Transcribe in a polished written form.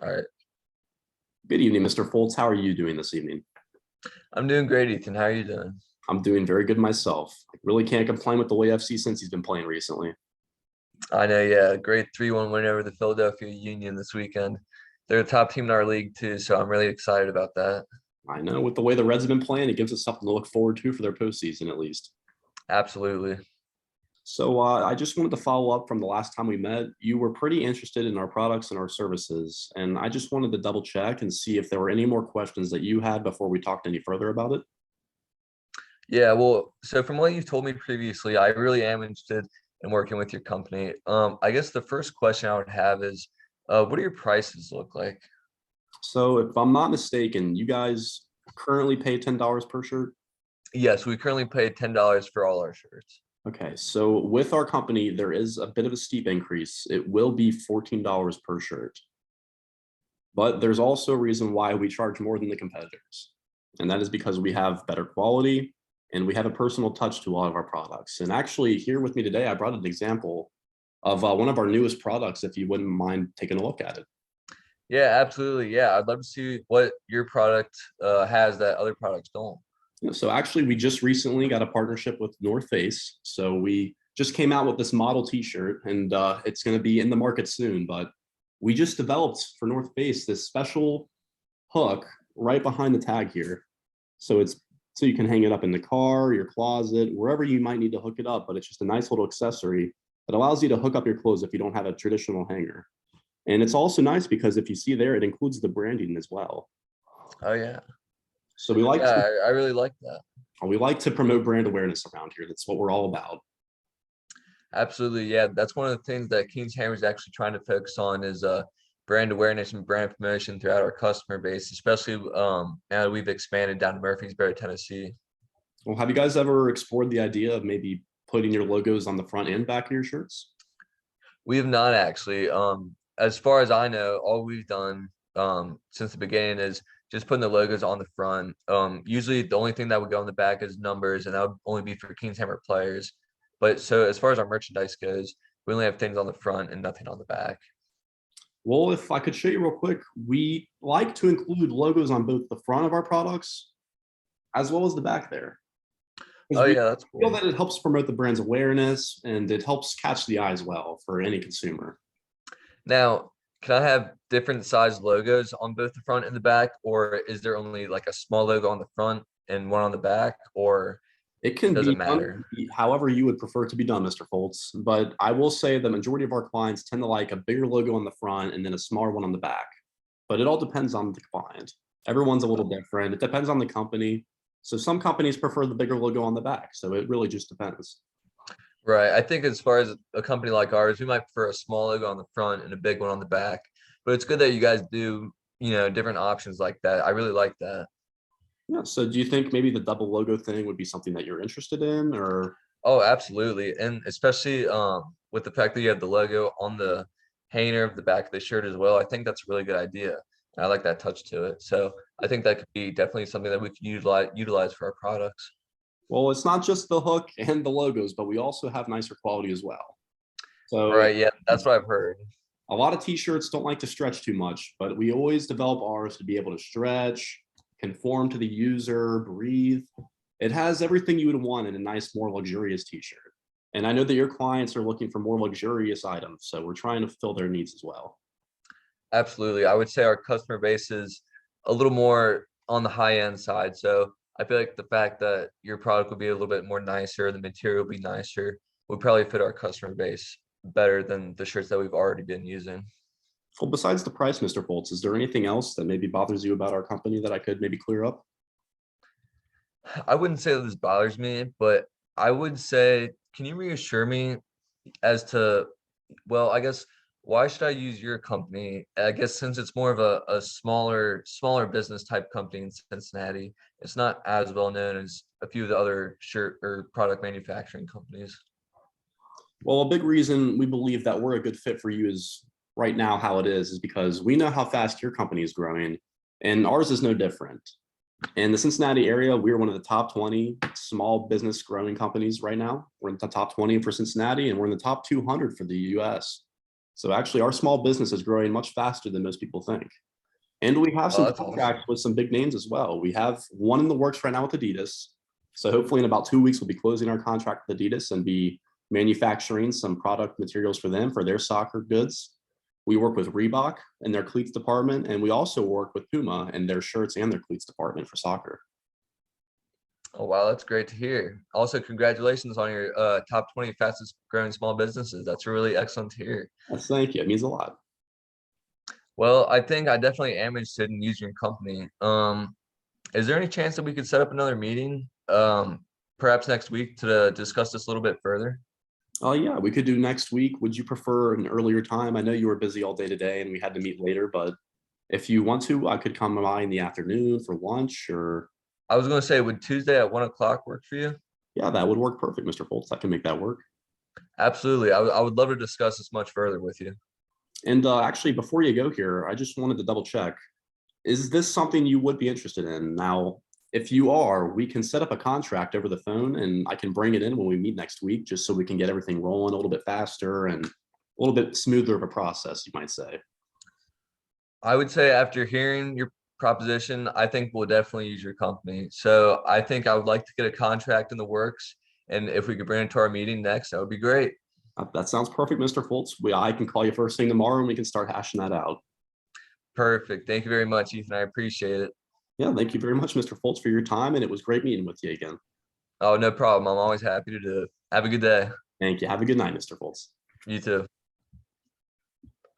All right. Good evening, Mr. Foltz. How are you doing this evening? I'm doing great, Ethan. How are you doing? I'm doing very good myself. I really can't complain with the way I've seen since he's been playing recently. I know, yeah, great 3-1 win over the Philadelphia Union this weekend. They're the top team in our league too, so I'm really excited about that. I know with the way the Reds have been playing, it gives us something to look forward to for their postseason at least. Absolutely. So I just wanted to follow up from the last time we met. You were pretty interested in our products and our services, and I just wanted to double check and see if there were any more questions that you had before we talked any further about it. Yeah, well, so from what you've told me previously, I really am interested in working with your company. I guess the first question I would have is, what do your prices look like? So if I'm not mistaken, you guys currently pay $10 per shirt. Yes, we currently pay $10 for all our shirts. Okay, so with our company, there is a bit of a steep increase. It will be $14 per shirt. But there's also a reason why we charge more than the competitors. And that is because we have better quality and we have a personal touch to a lot of our products. And actually here with me today, I brought an example of one of our newest products, if you wouldn't mind taking a look at it. Yeah, absolutely. Yeah, I'd love to see what your product has that other products don't. So actually, we just recently got a partnership with North Face. So we just came out with this model T-shirt, and it's going to be in the market soon. But we just developed for North Face this special hook right behind the tag here. So you can hang it up in the car, your closet, wherever you might need to hook it up. But it's just a nice little accessory that allows you to hook up your clothes if you don't have a traditional hanger. And it's also nice because if you see there, it includes the branding as well. Oh yeah. So we like Yeah, I really like that. we like to promote brand awareness around here. That's what we're all about. Absolutely. Yeah, that's one of the things that King's Hammer is actually trying to focus on is brand awareness and brand promotion throughout our customer base, especially now that we've expanded down to Murfreesboro, Tennessee. Well, have you guys ever explored the idea of maybe putting your logos on the front and back of your shirts? We have not actually. As far as I know, all we've done since the beginning is just putting the logos on the front. Usually the only thing that would go on the back is numbers, and that would only be for King's Hammer players. But so as far as our merchandise goes, we only have things on the front and nothing on the back. Well, if I could show you real quick, we like to include logos on both the front of our products as well as the back there. Oh We yeah, that's feel cool. that it helps promote the brand's awareness and it helps catch the eye as well for any consumer. Now, can I have different size logos on both the front and the back, or is there only like a small logo on the front and one on the back, or It can does be it done matter? however you would prefer it to be done, Mr. Foltz. But I will say the majority of our clients tend to like a bigger logo on the front and then a smaller one on the back. But it all depends on the client. Everyone's a little different. It depends on the company. So some companies prefer the bigger logo on the back. So it really just depends. Right. I think as far as a company like ours, we might prefer a small logo on the front and a big one on the back. But it's good that you guys do, different options like that. I really like that. Yeah. So do you think maybe the double logo thing would be something that you're interested in or? Oh, absolutely. And especially with the fact that you have the logo on the hanger of the back of the shirt as well. I think that's a really good idea. I like that touch to it. So I think that could be definitely something that we could utilize for our products. Well, it's not just the hook and the logos, but we also have nicer quality as well. So Right. Yeah, that's what I've heard. a lot of t-shirts don't like to stretch too much, but we always develop ours to be able to stretch, conform to the user, breathe. It has everything you would want in a nice, more luxurious t-shirt. And I know that your clients are looking for more luxurious items, so we're trying to fulfill their needs as well. Absolutely. I would say our customer base is a little more on the high end side. So I feel like the fact that your product would be a little bit more nicer, the material would be nicer, would probably fit our customer base better than the shirts that we've already been using. Well, besides the price, Mr. Foltz, is there anything else that maybe bothers you about our company that I could maybe clear up? I wouldn't say that this bothers me, but I would say, can you reassure me as to, well, I guess why should I use your company? I guess since it's more of a smaller business type company in Cincinnati, it's not as well known as a few of the other shirt or product manufacturing companies. Well, a big reason we believe that we're a good fit for you is right now how it is because we know how fast your company is growing, and ours is no different. In the Cincinnati area, we're one of the top 20 small business growing companies right now. We're in the top 20 for Cincinnati, and we're in the top 200 for the US. So actually, our small business is growing much faster than most people think. And we have Oh, some that's awesome. contracts with some big names as well. We have one in the works right now with Adidas. So hopefully in about 2 weeks, we'll be closing our contract with Adidas and be manufacturing some product materials for them for their soccer goods. We work with Reebok in their cleats department, and we also work with Puma in their shirts and their cleats department for soccer. Oh, wow, that's great to hear. Also, congratulations on your top 20 fastest growing small businesses. That's really excellent to hear. Yes, thank you. It means a lot. Well, I think I definitely am interested in using your company. Is there any chance that we could set up another meeting, perhaps next week to discuss this a little bit further? Oh, yeah, we could do next week. Would you prefer an earlier time? I know you were busy all day today and we had to meet later, but if you want to, I could come by in the afternoon for lunch or, I was going to say, would Tuesday at 1 o'clock work for you? yeah, that would work perfect, Mr. Foltz. I can make that work. Absolutely. I would love to discuss this much further with you. And actually, before you go here, I just wanted to double check. Is this something you would be interested in? Now, if you are, we can set up a contract over the phone and I can bring it in when we meet next week, just so we can get everything rolling a little bit faster and a little bit smoother of a process, you might say. I would say after hearing your proposition, I think we'll definitely use your company. So I think I would like to get a contract in the works. And if we could bring it to our meeting next, that would be great. That sounds perfect, Mr. Foltz. I can call you first thing tomorrow and we can start hashing that out. Perfect. Thank you very much, Ethan. I appreciate it. Yeah, thank you very much, Mr. Foltz, for your time. And it was great meeting with you again. Oh, no problem. I'm always happy to do it. Have a good day. Thank you. Have a good night, Mr. Foltz. You too.